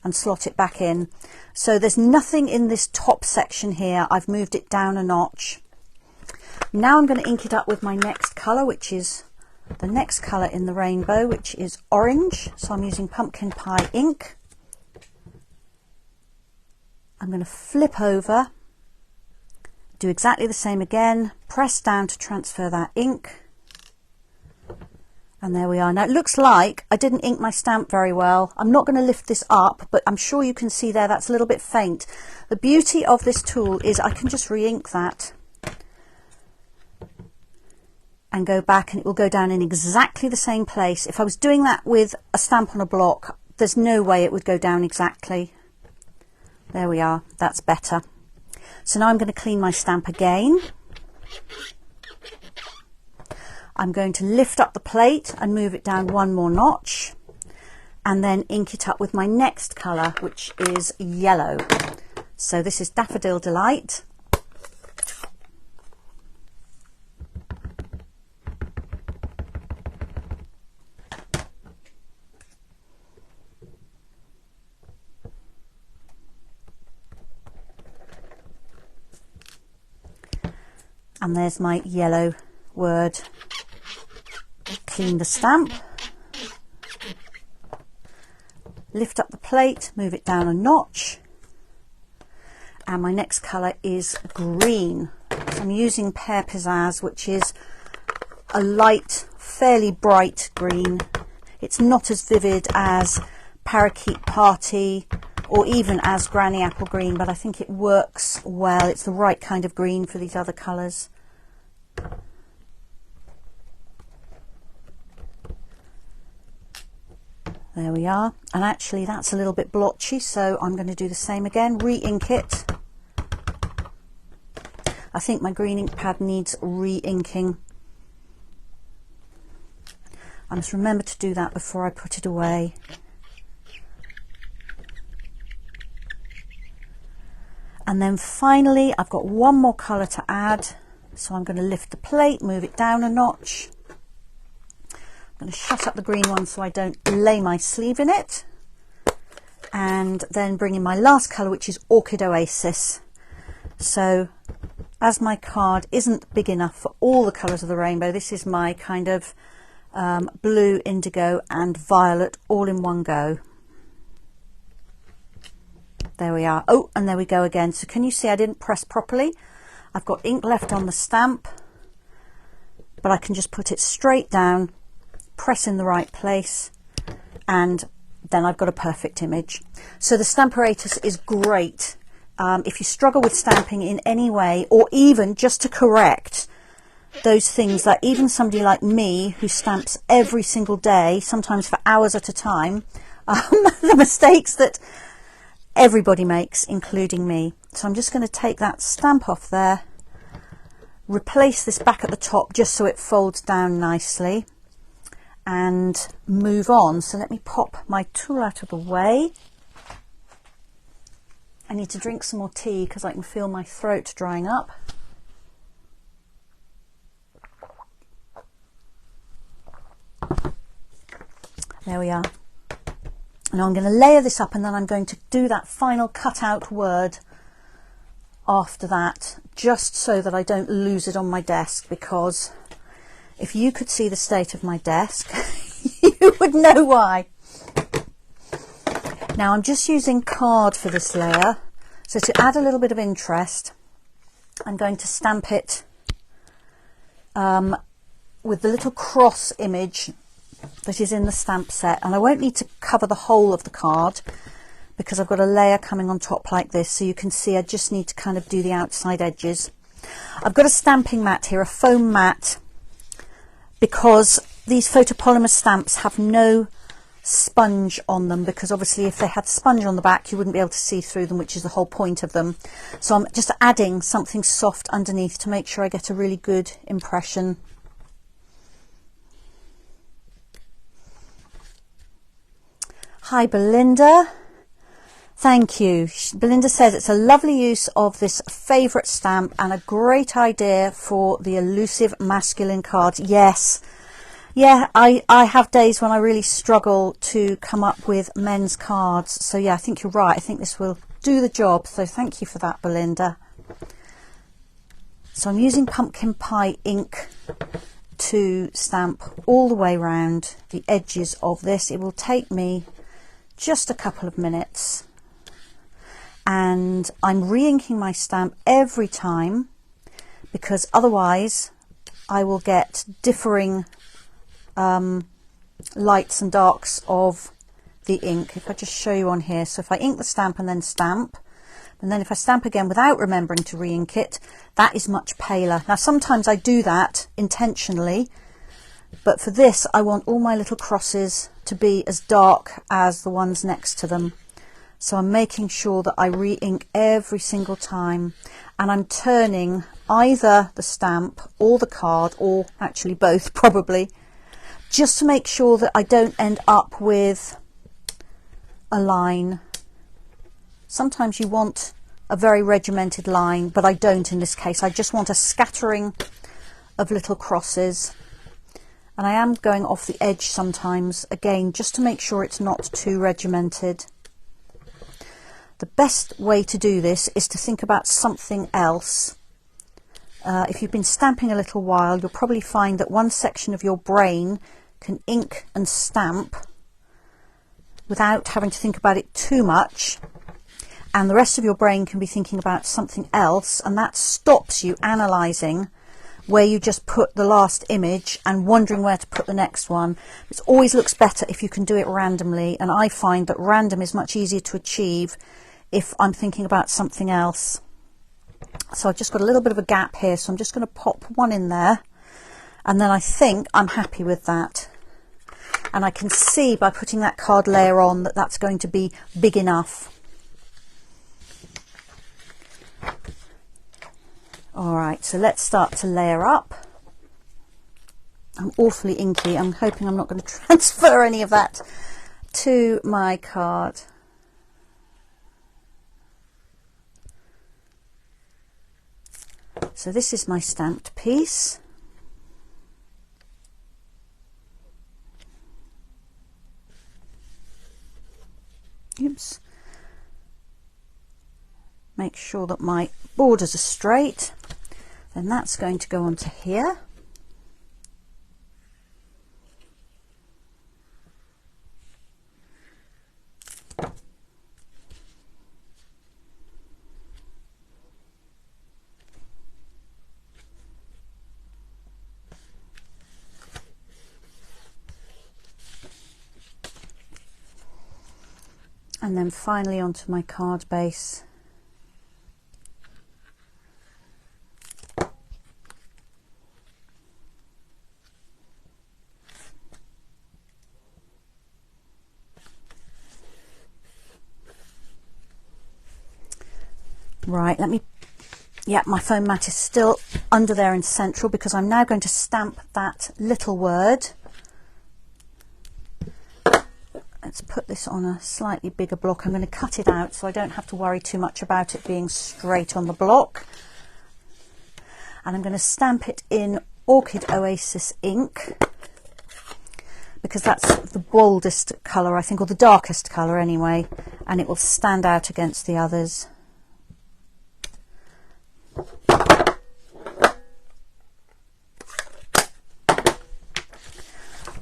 and slot it back in. So there's nothing in this top section here. I've moved it down a notch. Now I'm going to ink it up with my next colour, which is the next colour in the rainbow, which is orange. So I'm using pumpkin pie ink. I'm going to flip over, do exactly the same again, press down to transfer that ink. And there we are. Now it looks like I didn't ink my stamp very well. I'm not going to lift this up, but I'm sure you can see there that's a little bit faint. The beauty of this tool is I can just re-ink that and go back, and it will go down in exactly the same place. If I was doing that with a stamp on a block, there's no way it would go down exactly. There we are, that's better. So now I'm going to clean my stamp again. I'm going to lift up the plate and move it down one more notch, and then ink it up with my next colour, which is yellow. So this is Daffodil Delight. And there's my yellow word. Clean the stamp, lift up the plate, move it down a notch, and my next colour is green. So I'm using Pear Pizzazz, which is a light, fairly bright green. It's not as vivid as Parakeet Party or even as Granny Apple Green, but I think it works well. It's the right kind of green for these other colours. There we are. And actually that's a little bit blotchy, so I'm going to do the same again, re-ink it. I think my green ink pad needs re-inking. I must remember to do that before I put it away. And then finally, I've got one more colour to add. So I'm going to lift the plate, move it down a notch. I'm going to shut up the green one so I don't lay my sleeve in it. And then bring in my last colour, which is Orchid Oasis. So as my card isn't big enough for all the colours of the rainbow, this is my kind of blue, indigo and violet all in one go. There we are. Oh, and there we go again. So can you see I didn't press properly? I've got ink left on the stamp, but I can just put it straight down, press in the right place, and then I've got a perfect image. So the Stamparatus is great. If you struggle with stamping in any way, or even just to correct those things that even somebody like me who stamps every single day, sometimes for hours at a time, the mistakes that everybody makes, including me. So I'm just going to take that stamp off there, replace this back at the top just so it folds down nicely, and move on. So let me pop my tool out of the way. I need to drink some more tea because I can feel my throat drying up. There we are. Now I'm going to layer this up, and then I'm going to do that final cut out word after that, just so that I don't lose it on my desk, because if you could see the state of my desk, you would know why. Now I'm just using card for this layer, so to add a little bit of interest, I'm going to stamp it with the little cross image that is in the stamp set, and I won't need to cover the whole of the card because I've got a layer coming on top like this, so you can see I just need to kind of do the outside edges. I've got a stamping mat here, a foam mat, because these photopolymer stamps have no sponge on them, because obviously if they had sponge on the back you wouldn't be able to see through them, which is the whole point of them. So I'm just adding something soft underneath to make sure I get a really good impression. Hi Belinda, thank you. Belinda says it's a lovely use of this favourite stamp and a great idea for the elusive masculine cards. Yes, yeah, I have days when I really struggle to come up with men's cards. So yeah, I think you're right. I think this will do the job. So thank you for that, Belinda. So I'm using pumpkin pie ink to stamp all the way around the edges of this. It will take me just a couple of minutes, and I'm re-inking my stamp every time, because otherwise I will get differing lights and darks of the ink. If I just show you on here, so if I ink the stamp and then stamp, and then if I stamp again without remembering to re-ink it, that is much paler. Now sometimes I do that intentionally, but for this I want all my little crosses to be as dark as the ones next to them. So I'm making sure that I re-ink every single time, and I'm turning either the stamp or the card, or actually both probably, just to make sure that I don't end up with a line. Sometimes you want a very regimented line, but I don't in this case. I just want a scattering of little crosses. And I am going off the edge sometimes, again, just to make sure it's not too regimented. The best way to do this is to think about something else. If you've been stamping a little while, you'll probably find that one section of your brain can ink and stamp without having to think about it too much, and the rest of your brain can be thinking about something else, and that stops you analysing where you just put the last image and wondering where to put the next one. It always looks better if you can do it randomly, and I find that random is much easier to achieve if I'm thinking about something else. So I've just got a little bit of a gap here, so I'm just going to pop one in there, and then I think I'm happy with that. And I can see by putting that card layer on that that's going to be big enough. All right, so let's start to layer up. I'm awfully inky. I'm hoping I'm not going to transfer any of that to my card. So this is my stamped piece. Oops. Make sure that my borders are straight. Then that's going to go onto here. And then finally onto my card base. Right, yeah, my foam mat is still under there in central because I'm now going to stamp that little word. Let's put this on a slightly bigger block. I'm going to cut it out so I don't have to worry too much about it being straight on the block. And I'm going to stamp it in Orchid Oasis ink because that's the boldest colour, I think, or the darkest colour anyway, and it will stand out against the others.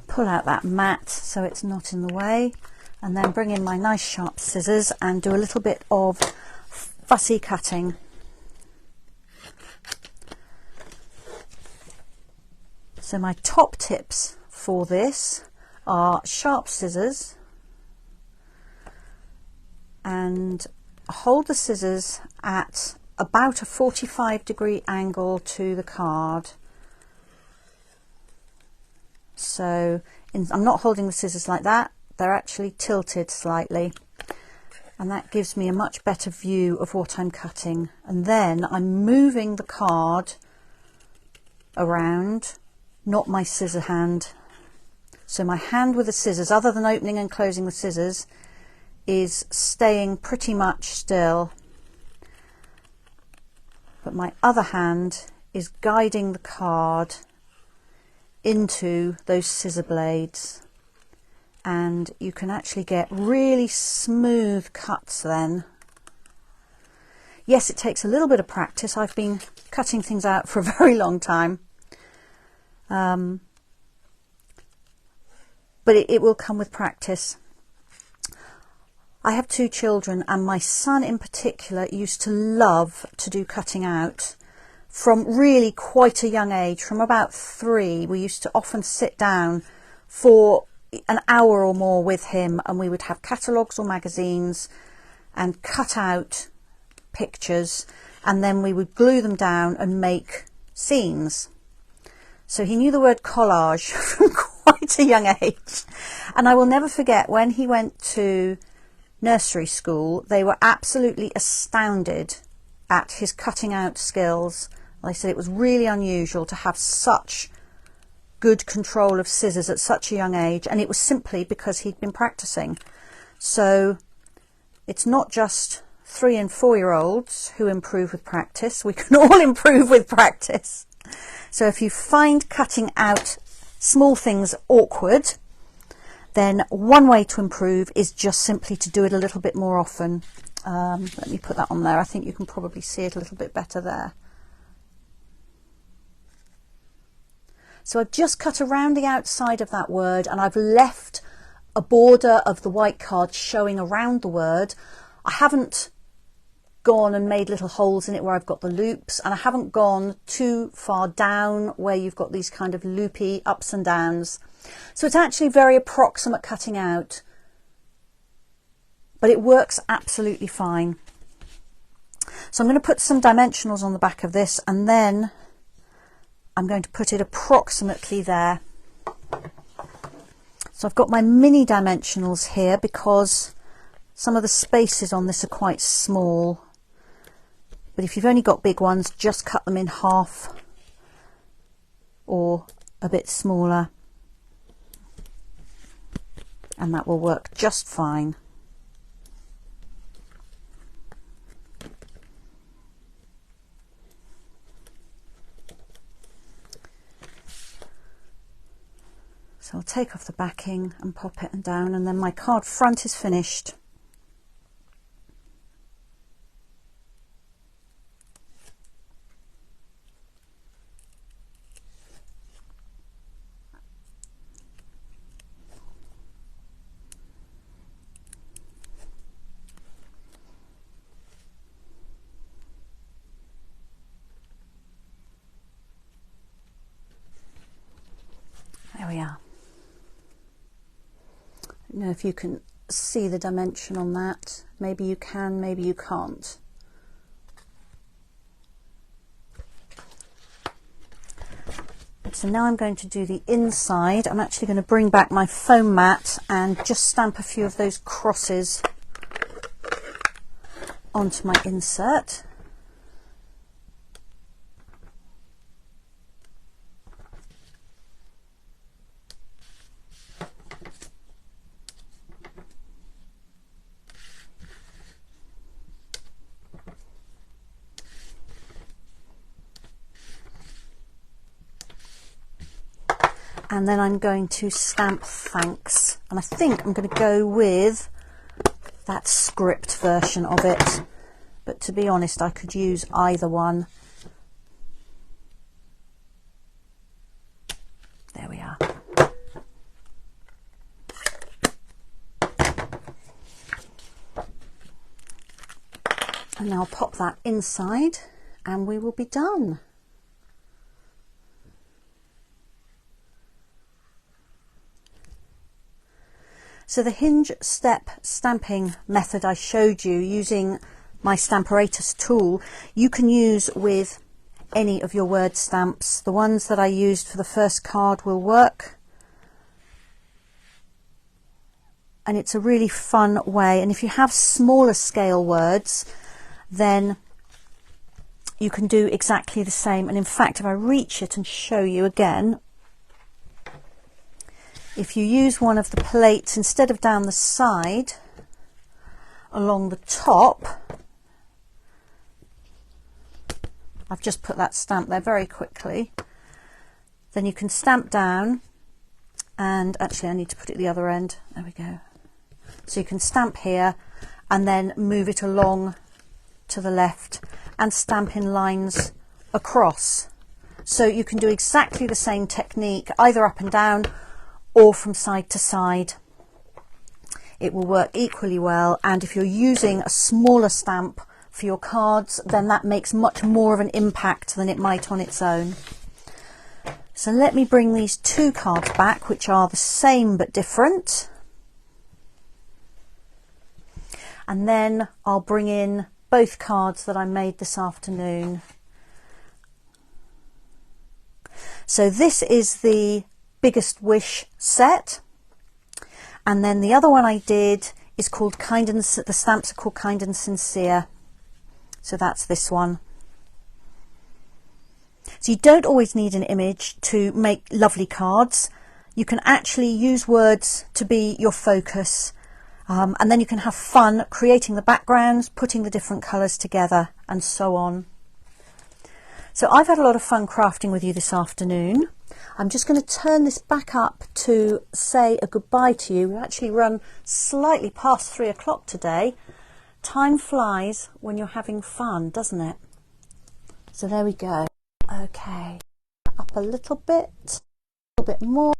Pull out that mat so it's not in the way, and then bring in my nice sharp scissors and do a little bit of fussy cutting. So my top tips for this are sharp scissors, and hold the scissors at about a 45-degree angle to the card. So I'm not holding the scissors like that, they're actually tilted slightly, and that gives me a much better view of what I'm cutting. And then I'm moving the card around, not my scissor hand. So my hand with the scissors, other than opening and closing the scissors, is staying pretty much still, but my other hand is guiding the card into those scissor blades, and you can actually get really smooth cuts then. Yes, it takes a little bit of practice. I've been cutting things out for a very long time, but it will come with practice. I have 2 children, and my son in particular used to love to do cutting out. From really quite a young age, from about 3, we used to often sit down for an hour or more with him, and we would have catalogues or magazines and cut out pictures, and then we would glue them down and make scenes. So he knew the word collage from quite a young age. And I will never forget when he went to nursery school, they were absolutely astounded at his cutting out skills. Like I said, it was really unusual to have such good control of scissors at such a young age, and it was simply because he'd been practicing. So it's not just 3- and 4-year-olds who improve with practice. We can all improve with practice. So if you find cutting out small things awkward, then one way to improve is just simply to do it a little bit more often. Let me put that on there. I think you can probably see it a little bit better there. So I've just cut around the outside of that word, and I've left a border of the white card showing around the word. I haven't gone and made little holes in it where I've got the loops, and I haven't gone too far down where you've got these kind of loopy ups and downs. So it's actually very approximate cutting out, but it works absolutely fine. So I'm going to put some dimensionals on the back of this, and then I'm going to put it approximately there. So I've got my mini dimensionals here because some of the spaces on this are quite small. But if you've only got big ones, just cut them in half or a bit smaller, and that will work just fine. So I'll take off the backing and pop it down, and then my card front is finished. There we are. I don't know if you can see the dimension on that. Maybe you can, maybe you can't. So now I'm going to do the inside. I'm actually going to bring back my foam mat and just stamp a few of those crosses onto my insert. And then I'm going to stamp thanks, and I think I'm going to go with that script version of it, but to be honest I could use either one. There we are. And now I'll pop that inside and we will be done. So the Hinge Step stamping method I showed you using my Stamparatus tool, you can use with any of your word stamps. The ones that I used for the first card will work. And it's a really fun way. And if you have smaller scale words, then you can do exactly the same. And in fact, if I reach it and show you again, if you use one of the plates, instead of down the side, along the top, I've just put that stamp there very quickly, then you can stamp down, and actually I need to put it at the other end, there we go. So you can stamp here and then move it along to the left and stamp in lines across. So you can do exactly the same technique either up and down or from side to side. It will work equally well, and if you're using a smaller stamp for your cards, then that makes much more of an impact than it might on its own. So let me bring these two cards back, which are the same but different, and then I'll bring in both cards that I made this afternoon. So this is the Biggest Wish set, and then the other one I did is called the stamps are called Kind and Sincere, so that's this one. So you don't always need an image to make lovely cards. You can actually use words to be your focus, and then you can have fun creating the backgrounds, putting the different colours together, and so on. So I've had a lot of fun crafting with you this afternoon. I'm just going to turn this back up to say a goodbye to you. We've actually run slightly past 3 o'clock today. Time flies when you're having fun, doesn't it? So there we go. Okay, up a little bit more.